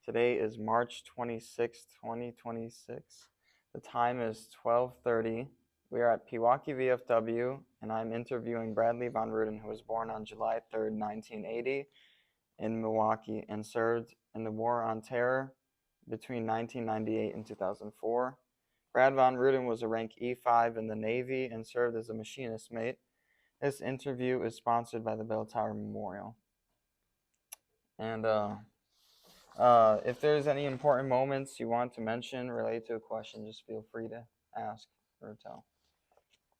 Today is March 26th, 2026. The time is 12:30. We are at Pewaukee VFW, and I'm interviewing Bradley Von Ruden, who was born on July 3rd, 1980 in Milwaukee and served in the War on Terror between 1998 and 2004. Brad Von Ruden was a rank E5 in the Navy and served as a machinist mate. This interview is sponsored by the Bell Tower Memorial. And if there's any important moments you want to mention related to a question, just feel free to ask or tell.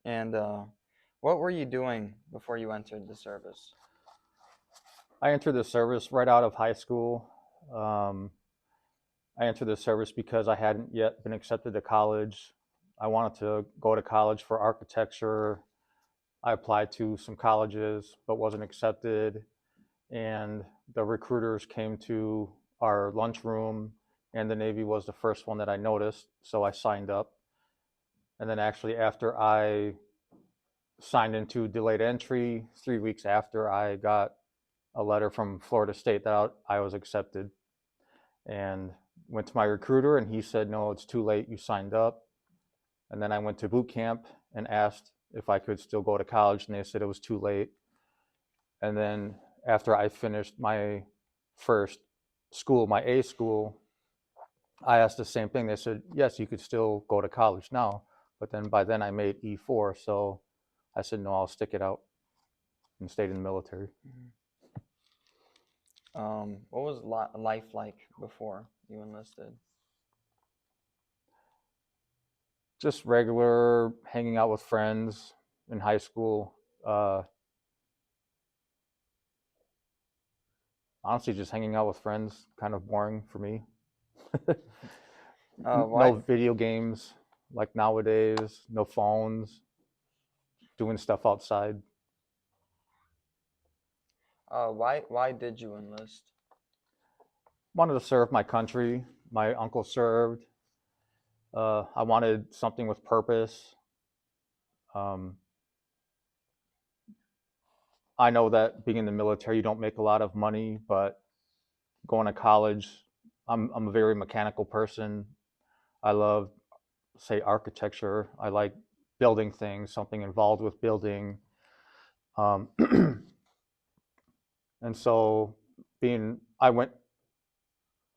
And what were you doing before you entered the service? I entered the service right out of high school. I entered the service because I hadn't yet been accepted to college. I wanted to go to college for architecture. I applied to some colleges but wasn't accepted. And the recruiters came to our lunchroom, and the Navy was the first one that I noticed, so I signed up. And then actually after I signed into delayed entry, 3 weeks after, I got a letter from Florida State that I was accepted, and went to my recruiter, and he said, no, it's too late, you signed up. And then I went to boot camp and asked if I could still go to college, and they said it was too late. And then after I finished my first school, my A school, I asked the same thing. They said, yes, you could still go to college now. But then by then I made E4, so I said, no, I'll stick it out and stayed in the military. What was life like before you enlisted? Just regular hanging out with friends in high school. Honestly, just hanging out with friends, kind of boring for me. No video games like nowadays, no phones, doing stuff outside. Why did you enlist? Wanted to serve my country. My uncle served. I wanted something with purpose. I know that being in the military, you don't make a lot of money, but going to college, I'm a very mechanical person. I love, say, architecture. I like building things, something involved with building. And so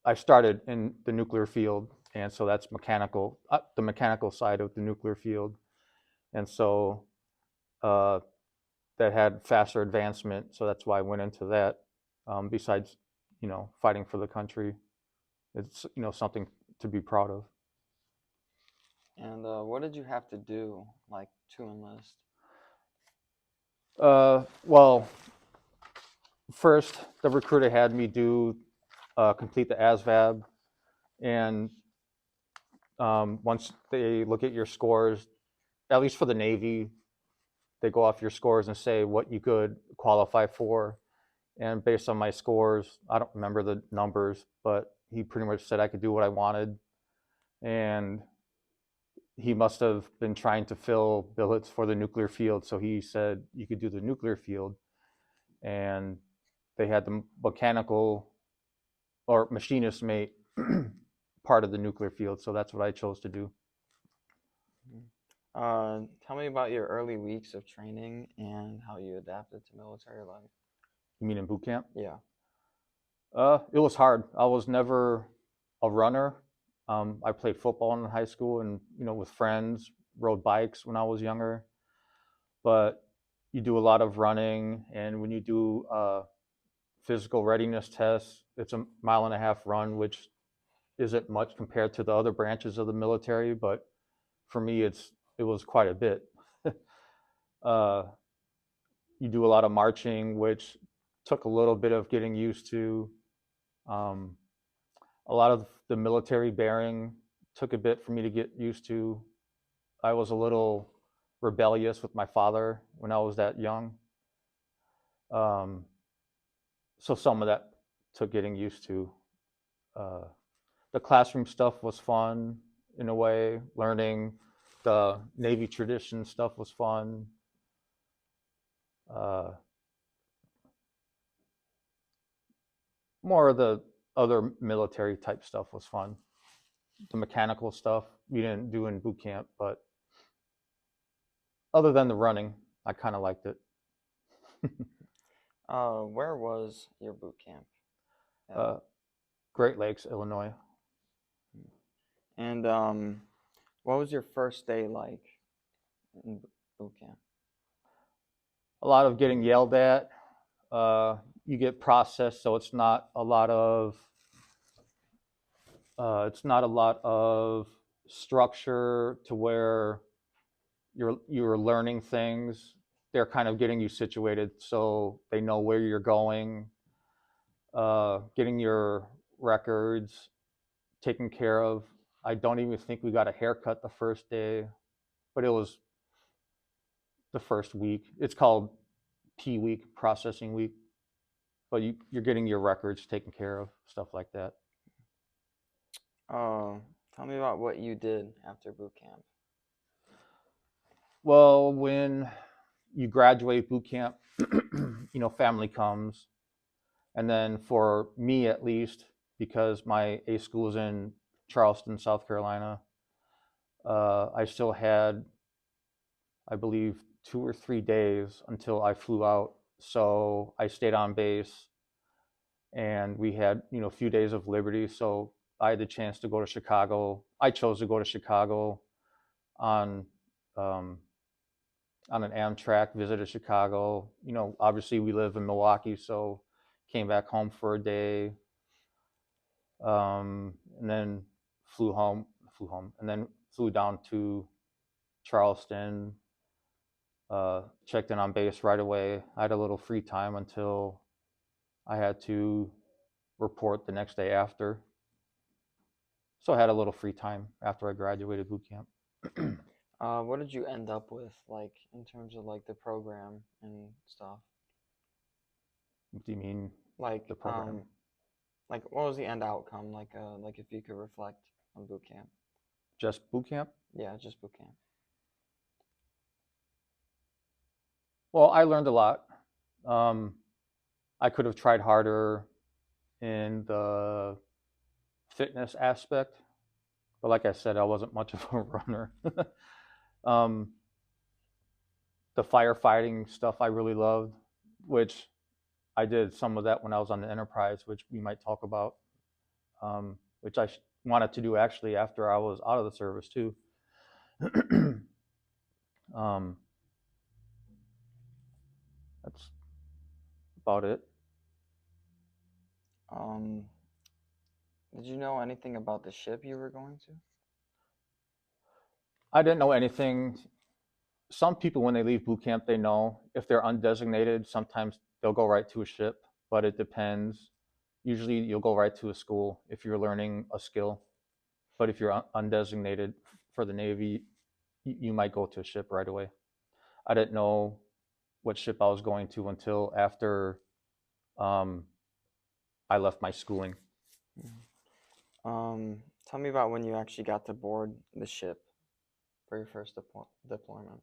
I started in the nuclear field, and so that's mechanical, the mechanical side of the nuclear field. And so that had faster advancement, so that's why I went into that. Besides, fighting for the country, it's something to be proud of. And what did you have to do, like, to enlist? Well, first the recruiter had me complete the ASVAB, and once they look at your scores, at least for the Navy, they go off your scores and say what you could qualify for. And based on my scores, I don't remember the numbers, but he pretty much said I could do what I wanted. And he must have been trying to fill billets for the nuclear field. So he said you could do the nuclear field. And they had the mechanical or machinist mate part of the nuclear field. So that's what I chose to do. Tell me about your early weeks of training and how you adapted to military life. You mean in boot camp? Yeah. It was hard. I was never a runner. I played football in high school and, with friends, rode bikes when I was younger. But you do a lot of running, and when you do physical readiness tests, it's a 1.5 mile run, which isn't much compared to the other branches of the military, but for me, it was quite a bit. You do a lot of marching, which took a little bit of getting used to. A lot of the military bearing took a bit for me to get used to. I was a little rebellious with my father when I was that young. So some of that took getting used to. The classroom stuff was fun in a way. Learning the Navy tradition stuff was fun. More of the other military type stuff was fun. The mechanical stuff we didn't do in boot camp, but other than the running, I kind of liked it. Where was your boot camp at? Great Lakes, Illinois. And what was your first day like in boot camp? A lot of getting yelled at. You get processed, so it's not a lot of structure to where you're learning things. They're kind of getting you situated so they know where you're going, getting your records taken care of. I don't even think we got a haircut the first day, but it was the first week. It's called P week, processing week, but you're getting your records taken care of, stuff like that. Tell me about what you did after boot camp. Well, when you graduate boot camp, family comes. And then for me, at least, because my A school is in Charleston, South Carolina, I still had, I believe, 2 or 3 days until I flew out. So I stayed on base and we had, a few days of liberty. So I had the chance to go to Chicago. I chose to go to Chicago on an Amtrak, visited Chicago. Obviously we live in Milwaukee, so came back home for a day, and then and then flew down to Charleston. Checked in on base right away. I had a little free time until I had to report the next day after. So I had a little free time after I graduated boot camp. What did you end up with, like in terms of like the program and stuff? What do you mean, Like, the program? like what was the end outcome? Like if you could reflect on boot camp. Just boot camp? Yeah, just boot camp. Well, I learned a lot. Um, I could have tried harder in the fitness aspect, but like I said, I wasn't much of a runner. um, the firefighting stuff I really loved, which I did some of that when I was on the Enterprise, which we might talk about, which I wanted to do actually after I was out of the service too. um, that's about it. Um, did you know anything about the ship you were going to? I didn't know anything. Some people, when they leave boot camp, they know. If they're undesignated, sometimes they'll go right to a ship, but it depends. Usually you'll go right to a school if you're learning a skill. But if you're undesignated for the Navy, you might go to a ship right away. I didn't know what ship I was going to until after um, I left my schooling. Tell me about when you actually got to board the ship for your first deployment.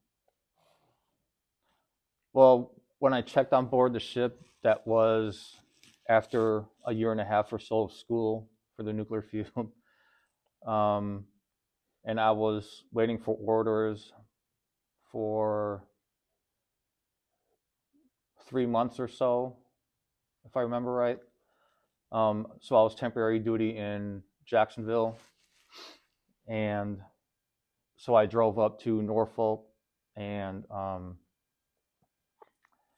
Well, when I checked on board the ship, that was after a year and a half or so of school for the nuclear field. And I was waiting for orders for 3 months or so, if I remember right. So I was temporary duty in Jacksonville, and so I drove up to Norfolk, and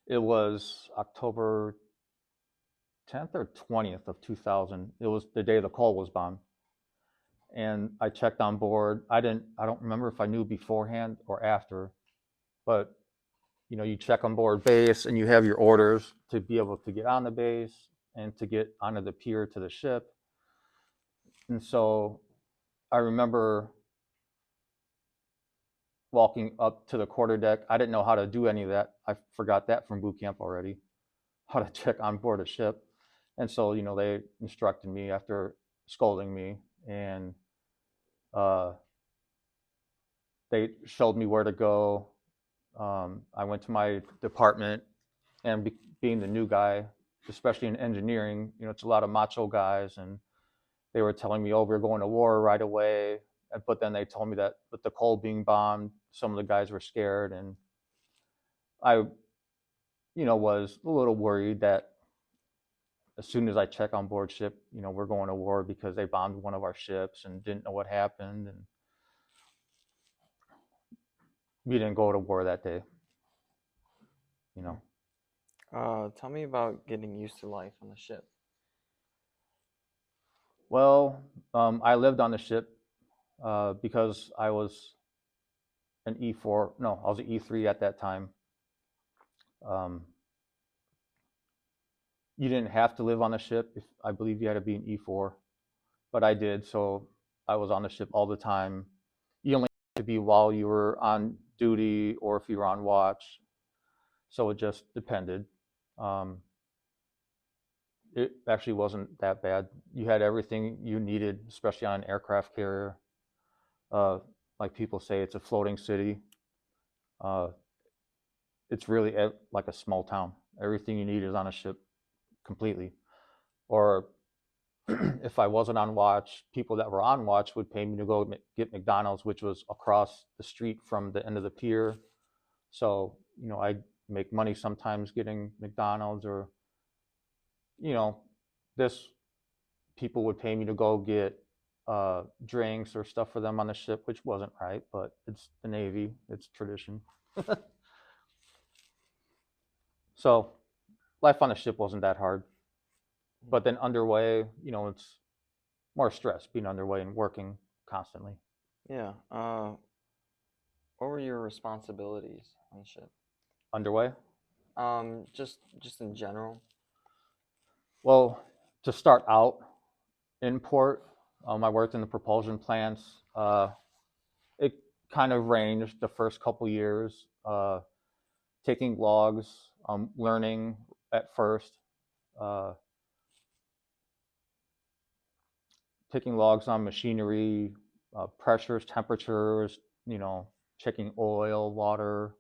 it was October 10th or 20th of 2000. It was the day the call was bombed, and I checked on board. I don't remember if I knew beforehand or after, but you check on board base and you have your orders to be able to get on the base and to get onto the pier to the ship. And so I remember walking up to the quarterdeck. I didn't know how to do any of that. I forgot that from boot camp already, how to check on board a ship. And so, they instructed me after scolding me, and they showed me where to go. I went to my department, and being the new guy, especially in engineering, it's a lot of macho guys, and they were telling me, oh, we're going to war right away. But then they told me that with the coal being bombed, some of the guys were scared, and I, was a little worried that as soon as I check on board ship, we're going to war because they bombed one of our ships and didn't know what happened, and we didn't go to war that day. Tell me about getting used to life on the ship. Well, I lived on the ship because I was an E4. No, I was an E3 at that time. You didn't have to live on the ship. I believe you had to be an E4, but I did, so I was on the ship all the time. You only had to be while you were on duty or if you were on watch, so it just depended. It actually wasn't that bad. You had everything you needed, especially on an aircraft carrier. Like people say, it's a floating city. It's really like a small town. Everything you need is on a ship completely. Or if I wasn't on watch, people that were on watch would pay me to go get McDonald's, which was across the street from the end of the pier. So, I'd make money sometimes getting McDonald's, or, this people would pay me to go get drinks or stuff for them on the ship, which wasn't right, but it's the Navy, it's tradition. So life on the ship wasn't that hard. But then underway, it's more stress being underway and working constantly. Yeah. What were your responsibilities on the ship? Underway? Just in general. Well, to start out in port, I worked in the propulsion plants. It kind of ranged the first couple years, taking logs, learning at first, taking logs on machinery, pressures, temperatures, checking oil, water.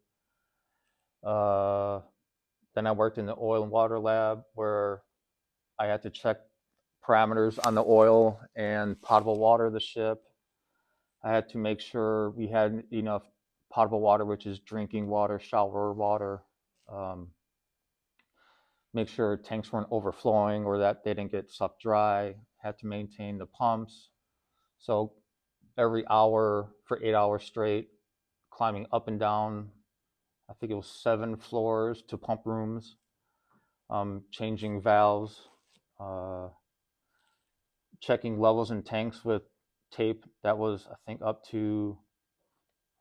Then I worked in the oil and water lab where I had to check parameters on the oil and potable water of the ship. I had to make sure we had enough potable water, which is drinking water, shower water. Make sure tanks weren't overflowing or that they didn't get sucked dry. Had to maintain the pumps. So every hour for 8 hours straight, climbing up and down, I think it was 7 floors to pump rooms, changing valves, checking levels in tanks with tape that was, I think, up to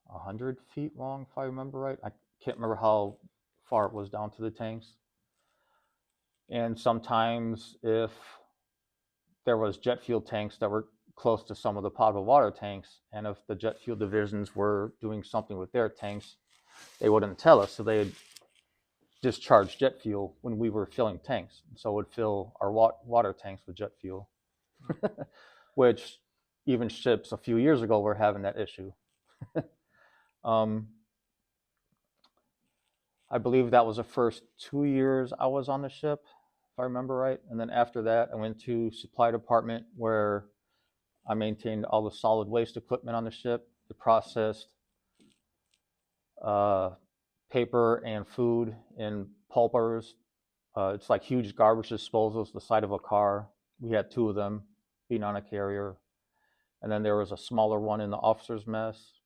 100 feet long, if I remember right. I can't remember how far it was down to the tanks. And sometimes if there was jet fuel tanks that were close to some of the potable water tanks, and if the jet fuel divisions were doing something with their tanks, they wouldn't tell us, so they'd discharge jet fuel when we were filling tanks. So it would fill our water tanks with jet fuel, which even ships a few years ago were having that issue. I believe that was the first 2 years I was on the ship, if I remember right. And then after that, I went to supply department where I maintained all the solid waste equipment on the ship, the processed paper and food in pulpers. It's like huge garbage disposals the side of a car. We had 2 of them being on a carrier. And then there was a smaller one in the officer's mess.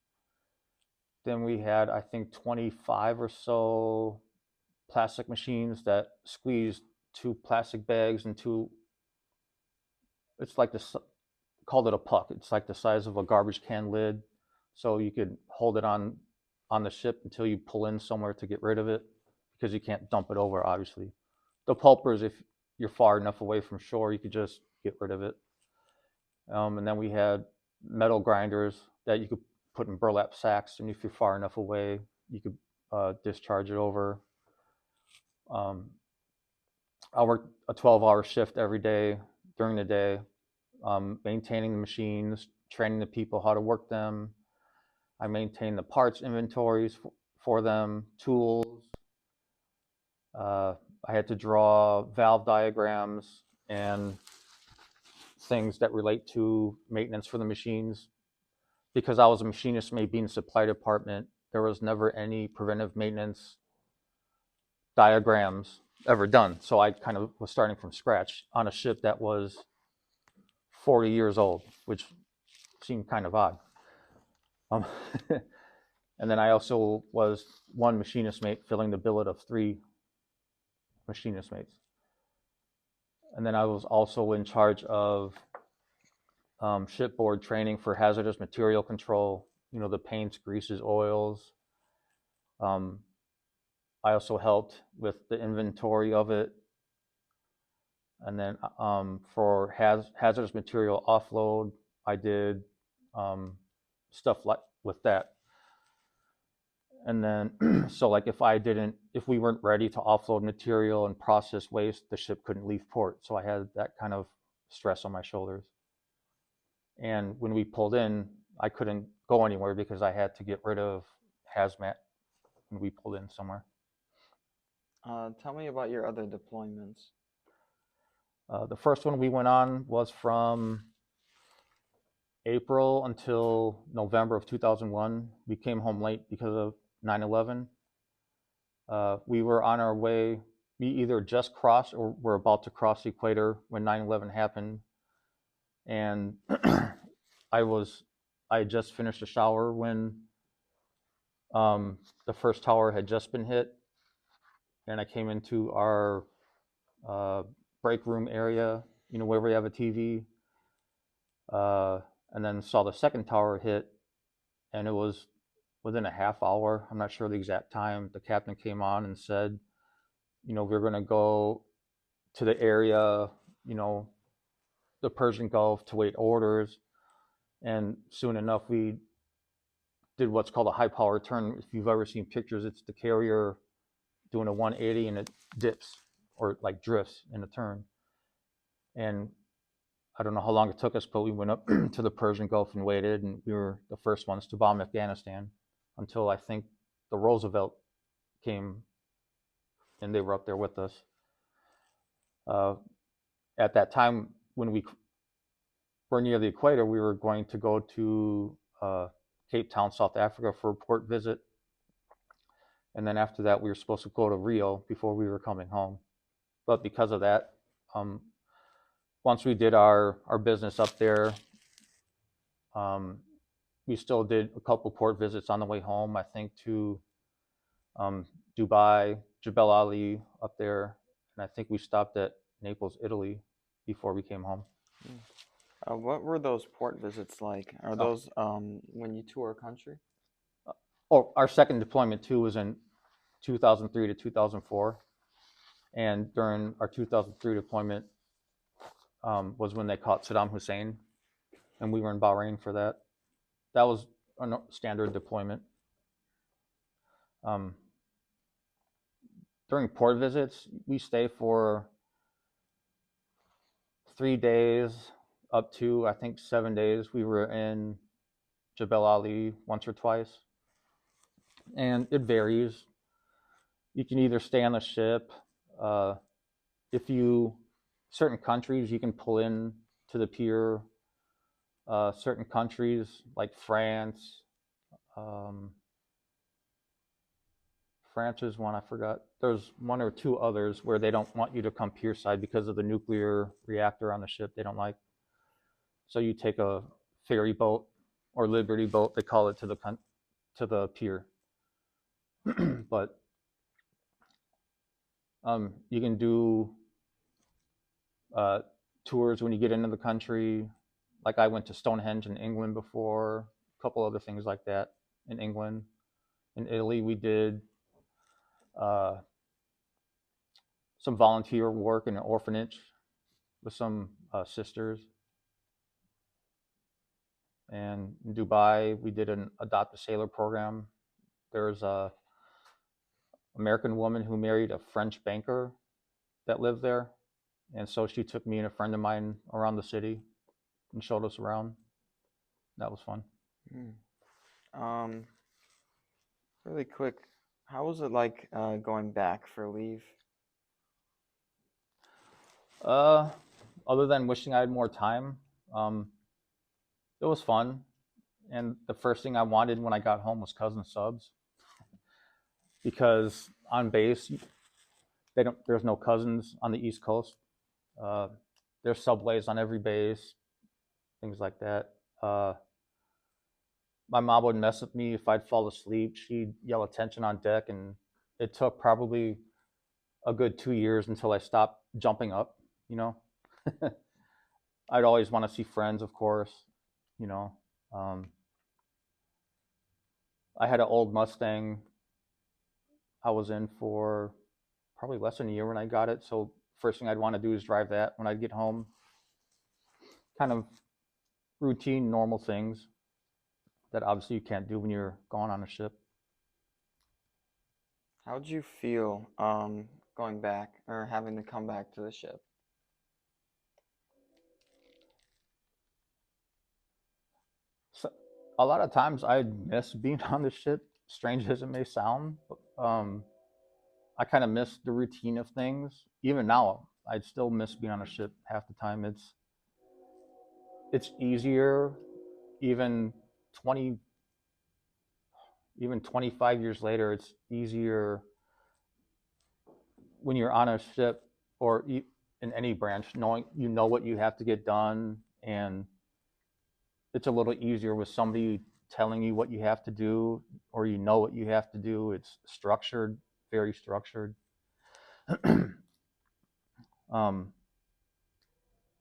Then we had, I think, 25 or so plastic machines that squeezed 2 plastic bags into, it's like this, called it a puck. It's like the size of a garbage can lid. So you could hold it on the ship until you pull in somewhere to get rid of it, because you can't dump it over, obviously. The pulpers, if you're far enough away from shore, you could just get rid of it. And then we had metal grinders that you could put in burlap sacks, and if you're far enough away, you could discharge it over. I worked a 12-hour shift every day during the day, maintaining the machines, training the people how to work them. I maintained the parts inventories for them, tools, I had to draw valve diagrams and things that relate to maintenance for the machines. Because I was a machinist mate being supply department, there was never any preventive maintenance diagrams ever done. So I kind of was starting from scratch on a ship that was 40 years old, which seemed kind of odd. Um, and then I also was one machinist mate filling the billet of 3 machinist mates. And then I was also in charge of shipboard training for hazardous material control, the paints, greases, oils. Um, I also helped with the inventory of it. And then for hazardous material offload, I did stuff like with that. And then, so like if we weren't ready to offload material and process waste, the ship couldn't leave port. So I had that kind of stress on my shoulders. And when we pulled in, I couldn't go anywhere because I had to get rid of hazmat when we pulled in somewhere. Tell me about your other deployments. The first one we went on was from April until November of 2001. We came home late because of 9/11. We were on our way. We either just crossed or were about to cross the equator when 9/11 happened. And I had just finished a shower when the first tower had just been hit. And I came into our break room area, where we have a TV, and then saw the second tower hit, and it was within a half hour. I'm not sure the exact time. The captain came on and said, we're going to go to the area, the Persian Gulf to wait orders. And soon enough, we did what's called a high power turn. If you've ever seen pictures, it's the carrier doing a 180 and it dips or like drifts in a turn. And I don't know how long it took us, but we went up to the Persian Gulf and waited, and we were the first ones to bomb Afghanistan until I think the Roosevelt came and they were up there with us. At that time, when we were near the equator, we were going to go to Cape Town, South Africa for a port visit. And then after that, we were supposed to go to Rio before we were coming home. But because of that, once we did our business up there, we still did a couple port visits on the way home, I think to Dubai, Jebel Ali up there, and I think we stopped at Naples, Italy before we came home. What were those port visits like? Are those when you tour a country? Our second deployment too was in 2003 to 2004, and during our 2003 deployment was when they caught Saddam Hussein, and we were in Bahrain for that. That was a standard deployment. During port visits, we stay for 3 days up to, I think, 7 days. We were in Jebel Ali once or twice. And it varies. You can either stay on the ship. Certain countries, you can pull in to the pier. Certain countries like France, France is one I forgot. There's 1 or 2 others where they don't want you to come pier side because of the nuclear reactor on the ship they don't like. So you take a ferry boat or Liberty boat, they call it, to the pier. But you can do tours when you get into the country. Like I went to Stonehenge in England before, a couple other things like that in England. In Italy, we did some volunteer work in an orphanage with some sisters. And in Dubai, we did an Adopt a Sailor program. There's a American woman who married a French banker that lived there. And so she took me and a friend of mine around the city and showed us around. That was fun. Really quick, how was it like going back for leave? Uh, Other than wishing I had more time, um, it was fun. And the first thing I wanted when I got home was cousin subs because on base they don't. There's no cousins on the East Coast. Uh, there's subways on every base, things like that. Uh, my mom would mess with me if I'd fall asleep. She'd yell attention on deck, and it took probably a good 2 years until I stopped jumping up. You know, I'd always want to see friends, of course. You know, um, I had an old Mustang I was in for probably less than a year when I got it. So first thing I'd want to do is drive that when I'd get home. Kind of routine, normal things that obviously you can't do when you're gone on a ship. How would you feel going back or having to come back to the ship? So a lot of times I miss being on the ship, strange as it may sound. I kind of miss the routine of things. Even now, I'd still miss being on a ship half the time. It's easier, even 20, even 25 years later. It's easier when you're on a ship or in any branch, knowing you know what you have to get done, and it's a little easier with somebody telling you what you have to do, or you know what you have to do. It's structured, very structured. um,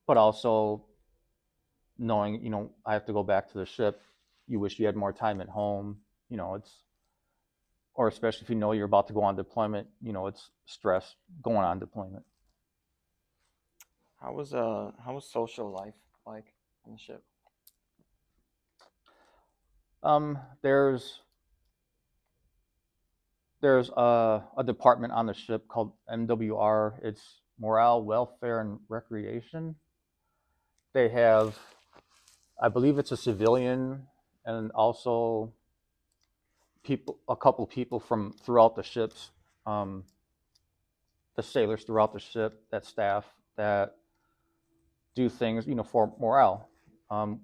but also knowing, I have to go back to the ship. You wish you had more time at home. It's, or especially if you know you're about to go on deployment, it's stress going on deployment. How was social life like on the ship? There's a department on the ship called MWR. It's Morale, Welfare, and Recreation. They have, I believe it's a civilian and also a couple people from throughout the ships, um, the sailors throughout the ship, that staff that do things, for morale. Um,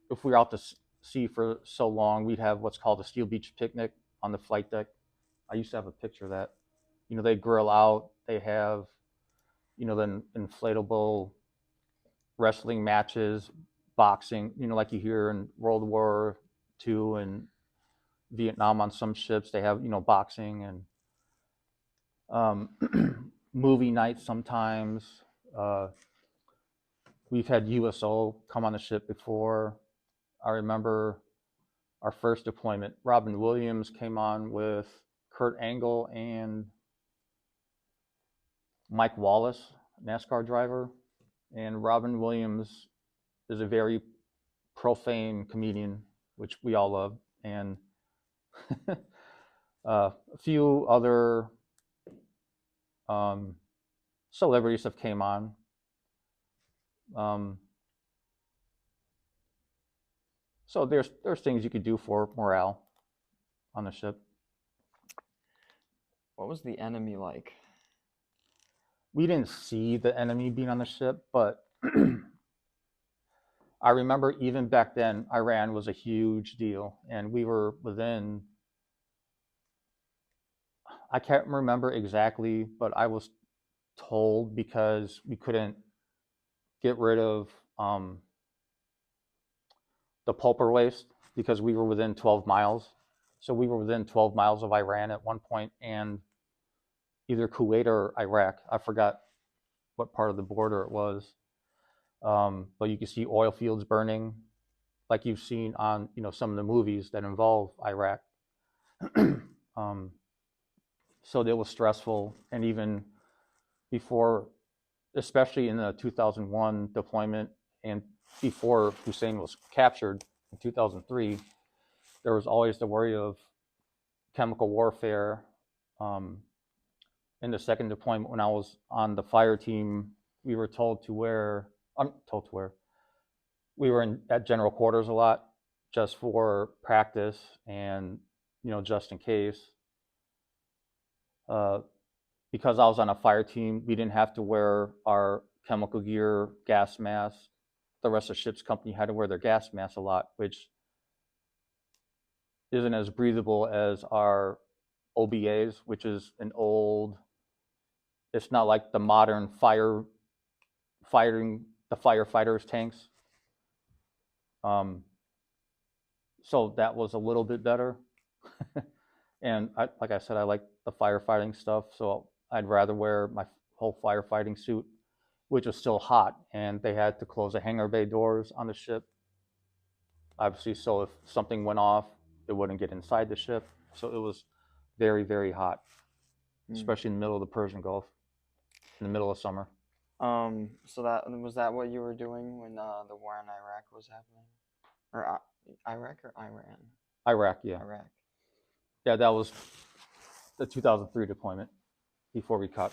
if we were out to sea for so long, we'd have what's called a Steel Beach picnic on the flight deck. I used to have a picture of that. They grill out. They have, the inflatable wrestling matches, boxing. Like you hear in World War II and Vietnam on some ships, they have boxing and movie nights sometimes. Uh, we've had USO come on the ship before. I remember our first deployment. Robin Williams came on with Kurt Angle and Mike Wallace, NASCAR driver. And Robin Williams is a very profane comedian, which we all love. And a few other um, celebrities have came on. Um, so there's things you could do for morale on the ship. What was the enemy like? We didn't see the enemy being on the ship, but I remember even back then, Iran was a huge deal, and we were within. I can't remember exactly, but I was told because we couldn't get rid of the pulper waste because we were within 12 miles. So we were within 12 miles of Iran at one point, and either Kuwait or Iraq. I forgot what part of the border it was. But you can see oil fields burning, like you've seen on some of the movies that involve Iraq. um, so it was stressful, and even before, especially in the 2001 deployment, and before Hussein was captured in 2003, there was always the worry of chemical warfare. Um, in the second deployment, when I was on the fire team, we were told to wear, told to wear, we were at general quarters a lot just for practice and, just in case. Uh, because I was on a fire team, we didn't have to wear our chemical gear, gas masks. The rest of the ship's company had to wear their gas masks a lot, which isn't as breathable as our OBAs, which is an old. It's not like the modern the firefighters tanks. So that was a little bit better. And like I said, I like the firefighting stuff, so I'd rather wear my whole firefighting suit, which was still hot, and they had to close the hangar bay doors on the ship, obviously, so if something went off, it wouldn't get inside the ship. So it was very, very hot, especially in the middle of the Persian Gulf, in the middle of summer. So that was that what you were doing when the war in Iraq was happening, or Iraq or Iran? Iraq, yeah. Iraq. Yeah, that was the 2003 deployment before they caught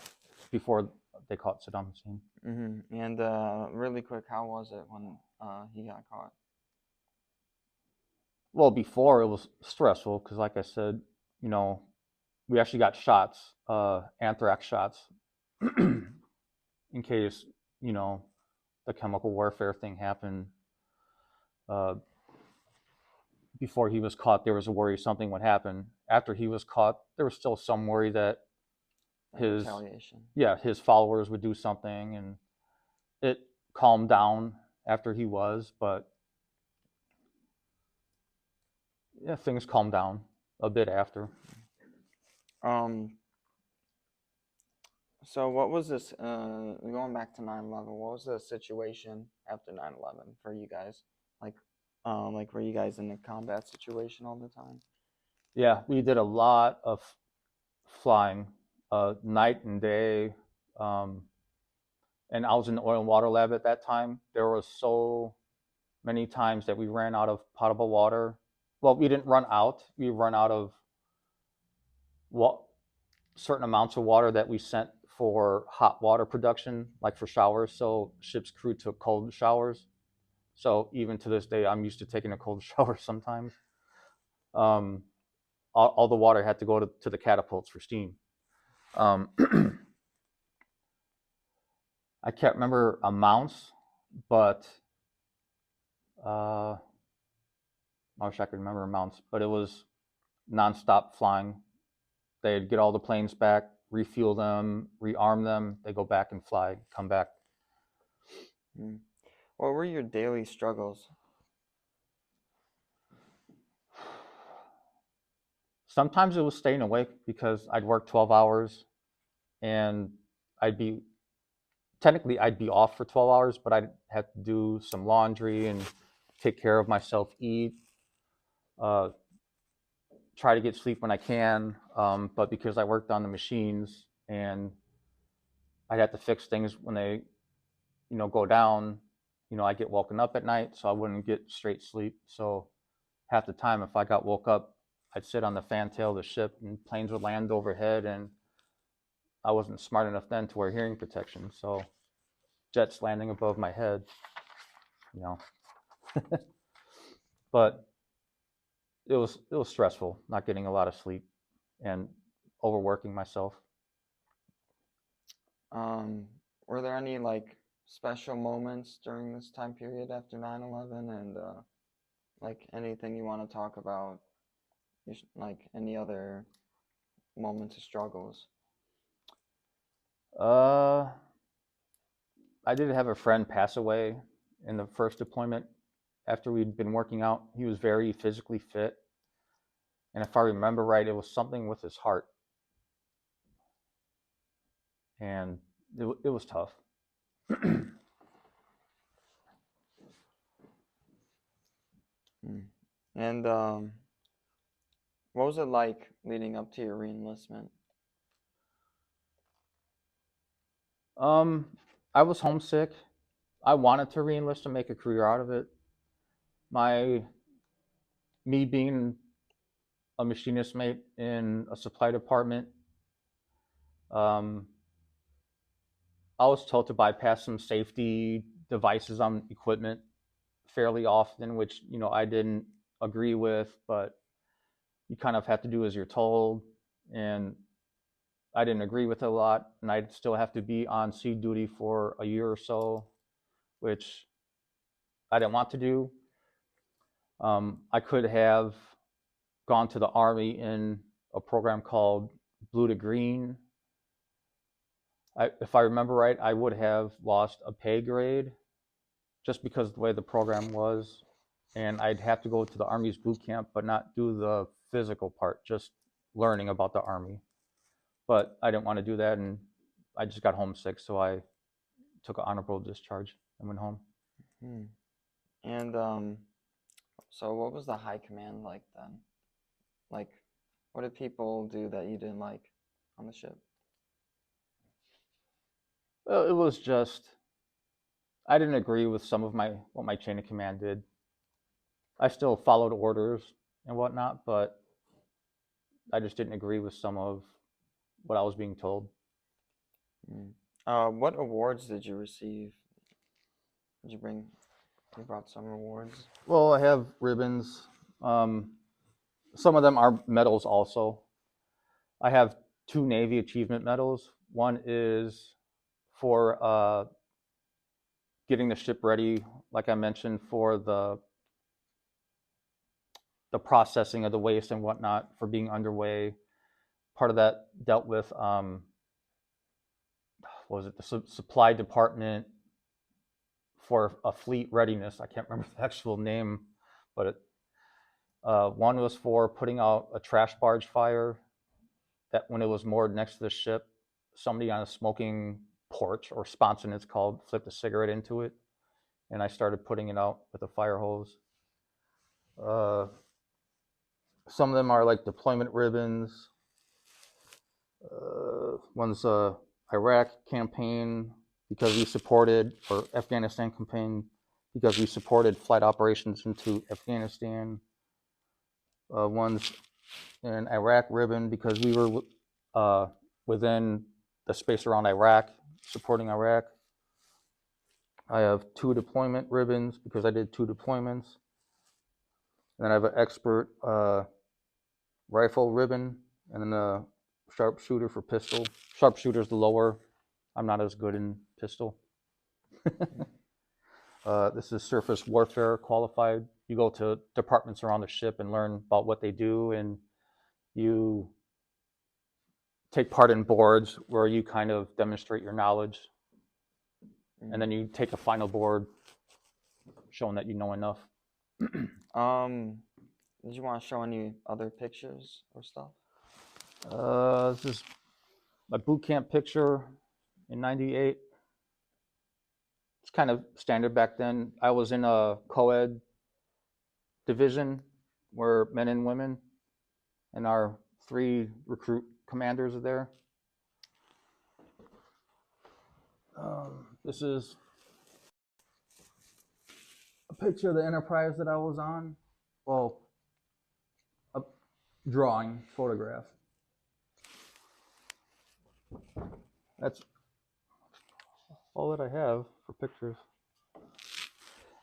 Saddam Hussein. And really quick, how was it when he got caught? Well, before it was stressful because, like I said, we actually got shots, anthrax shots, in case the chemical warfare thing happened. Before he was caught, there was a worry something would happen. After he was caught, there was still some worry that retaliation. His followers would do something, and it calmed down after he was, but yeah, things calmed down a bit after. So what was this, going back to 9/11, what was the situation after 9/11 for you guys? Like were you guys in a combat situation all the time? Yeah, we did a lot of flying, night and day. And I was in the oil and water lab at that time. There were so many times that we ran out of potable water. Well, we didn't run out. We run out of certain amounts of water that we sent for hot water production, like for showers. So ship's crew took cold showers. So even to this day, I'm used to taking a cold shower sometimes. All the water had to go to the catapults for steam. I can't remember amounts, but I wish I could remember amounts, but it was nonstop flying. They'd get all the planes back, refuel them, rearm them. They go back and fly, come back. What were your daily struggles? Sometimes it was staying awake because I'd work 12 hours and I'd be off for 12 hours, but I'd have to do some laundry and take care of myself, eat, try to get sleep when I can. But because I worked on the machines and I'd have to fix things when they, go down, I get woken up at night, so I wouldn't get straight sleep. So half the time, if I got woke up, I'd sit on the fantail of the ship and planes would land overhead, and I wasn't smart enough then to wear hearing protection. So jets landing above my head, but it was stressful, not getting a lot of sleep and overworking myself. Were there any like special moments during this time period after 9/11, and like anything you want to talk about, like any other moments of struggles? I did have a friend pass away in the first deployment after we'd been working out. He was very physically fit, and if I remember right, it was something with his heart, and it was tough. And what was it like leading up to your reenlistment? I was homesick. I wanted to reenlist and make a career out of it. Me being a machinist mate in a supply department, I was told to bypass some safety devices on equipment fairly often, which I didn't agree with, but you kind of have to do as you're told. And I didn't agree with it a lot, and I'd still have to be on sea duty for a year or so, which I didn't want to do. I could have gone to the Army in a program called Blue to Green. If I remember right, I would have lost a pay grade just because of the way the program was, and I'd have to go to the Army's boot camp, but not do the physical part, just learning about the Army. But I didn't want to do that, and I just got homesick, so I took an honorable discharge and went home. Hmm. And so what was the high command like then? Like, what did people do that you didn't like on the ship? Well, it was just I didn't agree with some of what my chain of command did. I still followed orders and whatnot, but I just didn't agree with some of what I was being told. What awards did you receive? Did you bring? You brought some awards. Well, I have ribbons. Some of them are medals also. I have 2 Navy Achievement Medals. One is for getting the ship ready, like I mentioned, for the processing of the waste and whatnot, for being underway. Part of that dealt with what was it, the supply department for a fleet readiness. I can't remember the actual name, but one was for putting out a trash barge fire that when it was moored next to the ship, somebody on a smoking porch, or sponson it's called, flipped a cigarette into it, and I started putting it out with a fire hose. Some of them are like deployment ribbons. One's Iraq campaign because we supported, or Afghanistan campaign because we supported flight operations into Afghanistan. One's an Iraq ribbon because we were within the space around Iraq, supporting Iraq. I have 2 deployment ribbons because I did 2 deployments. And then I have an expert rifle ribbon, and then a sharpshooter for pistol. Sharpshooter's the lower. I'm not as good in pistol. This is surface warfare qualified. You go to departments around the ship and learn about what they do, and you take part in boards where you kind of demonstrate your knowledge, and then you take a final board showing that you know enough. Did you want to show any other pictures or stuff? This is my boot camp picture in '98. It's kind of standard back then. I was in a co-ed division where men and women, and our 3 recruit commanders are there. This is a picture of the Enterprise that I was on. Well, a drawing, photograph. That's all that I have for pictures.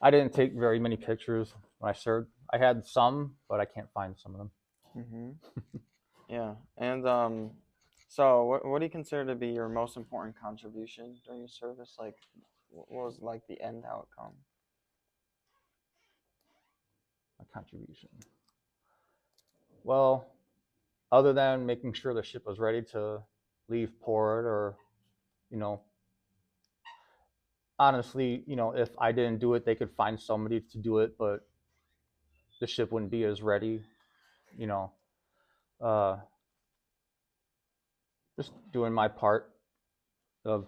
I didn't take very many pictures when I served. I had some, but I can't find some of them. Yeah, and so what do you consider to be your most important contribution during your service? Like, what was like the end outcome? My contribution. Well, other than making sure the ship was ready to leave port, or, honestly, if I didn't do it, they could find somebody to do it, but the ship wouldn't be as ready, just doing my part of,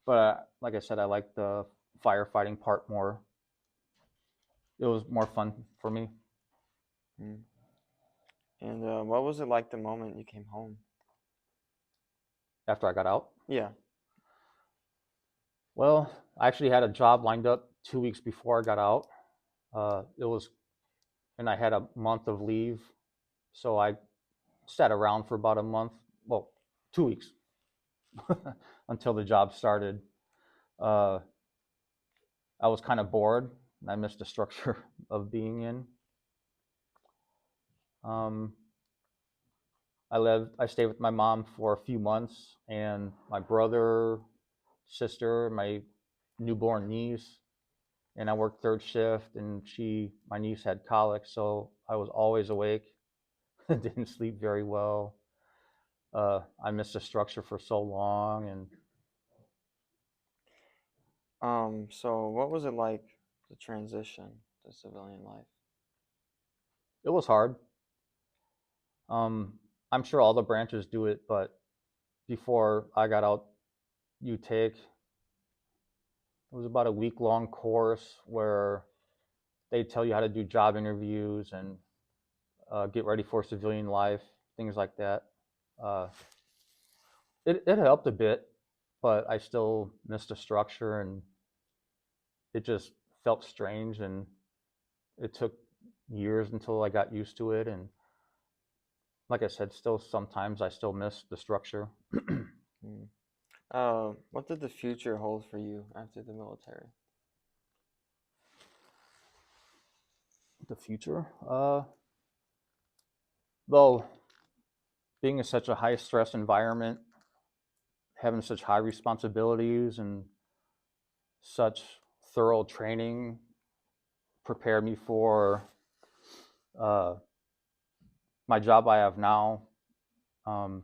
but like I said, I like the firefighting part more. It was more fun for me. And what was it like the moment you came home? After I got out? Yeah. Well, I actually had a job lined up 2 weeks before I got out. And I had a month of leave, so I sat around for about a month, well, 2 weeks, until the job started. I was kind of bored, and I missed the structure of being in. I stayed with my mom for a few months, and my brother, sister, my newborn niece, and I worked third shift, and my niece had colic, so I was always awake. Didn't sleep very well. I missed the structure for so long, and So what was it like to transition to civilian life? it was hard. I'm sure all the branches do it, but before I got out, it was about a week-long course where they tell you how to do job interviews and get ready for civilian life, things like that. Uh, it helped a bit, but I still missed the structure, and it just felt strange, and it took years until I got used to it. And like I said, still sometimes I still miss the structure. Mm. What did the future hold for you after the military? The future, well, being in such a high stress environment, having such high responsibilities and such thorough training prepared me for uh, my job I have now. Um,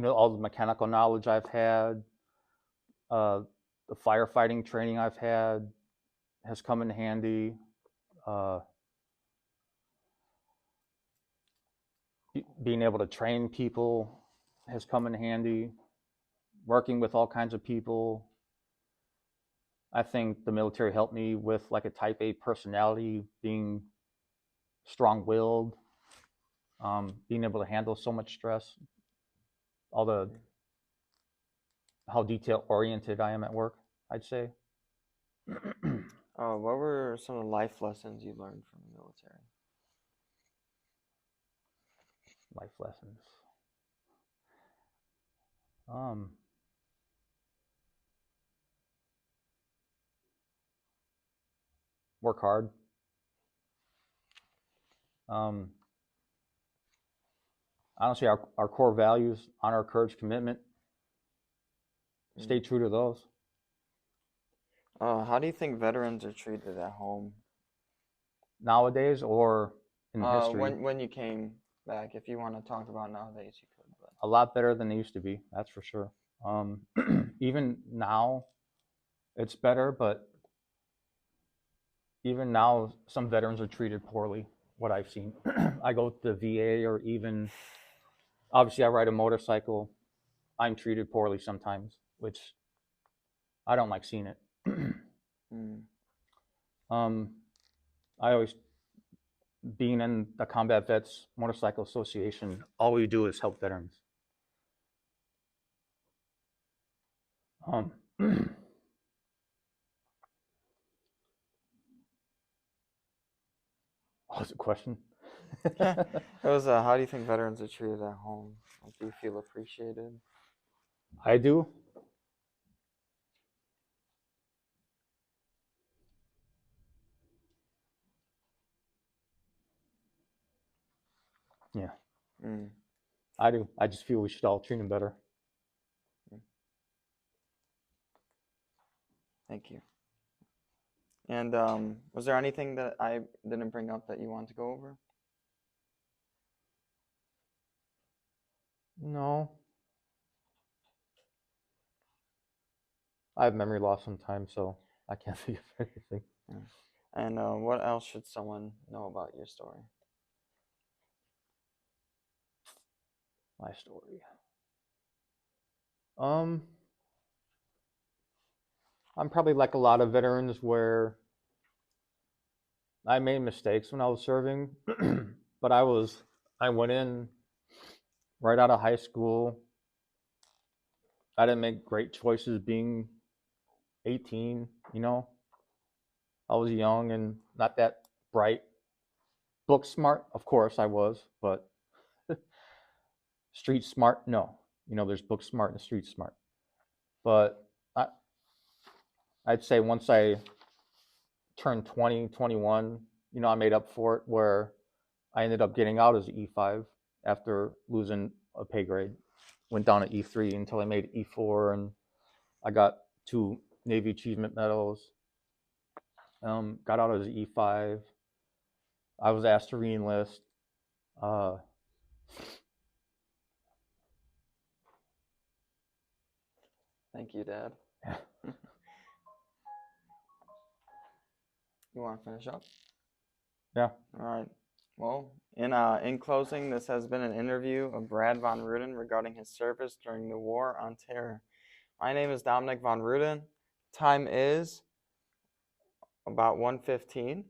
all the mechanical knowledge I've had, uh, the firefighting training I've had has come in handy. Uh, Being able to train people has come in handy. Working with all kinds of people. I think the military helped me with like a type A personality, being strong-willed, being able to handle so much stress, all the how detail-oriented I am at work, I'd say. What were some of the life lessons you learned from the military? Life lessons. Um, Work hard. Um, Honestly, our core values: honor, courage, commitment. Stay true to those. How do you think veterans are treated at home? Nowadays, or in history, When you came back, if you want to talk about nowadays, you could. But a lot better than they used to be. That's for sure. Even now, it's better, but even now, some veterans are treated poorly. What I've seen, I go to the VA, or even obviously I ride a motorcycle. I'm treated poorly sometimes, which I don't like seeing it. mm, um, I always, being in the Combat Vets Motorcycle Association, all we do is help veterans. What was the question? it was how do you think veterans are treated at home? Like, do you feel appreciated? I do. Yeah, Mm, I do. I just feel we should all treat them better. mm, thank you. And was there anything that I didn't bring up that you want to go over? No, I have memory loss sometimes, so I can't think of anything. Yeah. And what else should someone know about your story? My story. Um, I'm probably like a lot of veterans where I made mistakes when I was serving, but I went in right out of high school. I didn't make great choices being 18, you know. I was young and not that bright. Book smart, of course I was, but street smart, no. There's book smart and street smart. But I, I'd say once I turned 20, 21, I made up for it, where I ended up getting out as an E5 after losing a pay grade. Went down to E3 until I made E4, and I got 2 Navy Achievement Medals. Got out as an E5. I was asked to re-enlist. Thank you, Dad. You want to finish up? Yeah. All right. Well, in closing, this has been an interview of Brad Von Ruden regarding his service during the War on Terror. My name is Dominic Von Ruden. Time is about 1:15.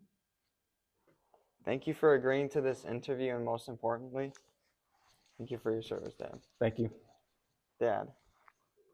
Thank you for agreeing to this interview, and most importantly, thank you for your service, Dad. Thank you. Dad.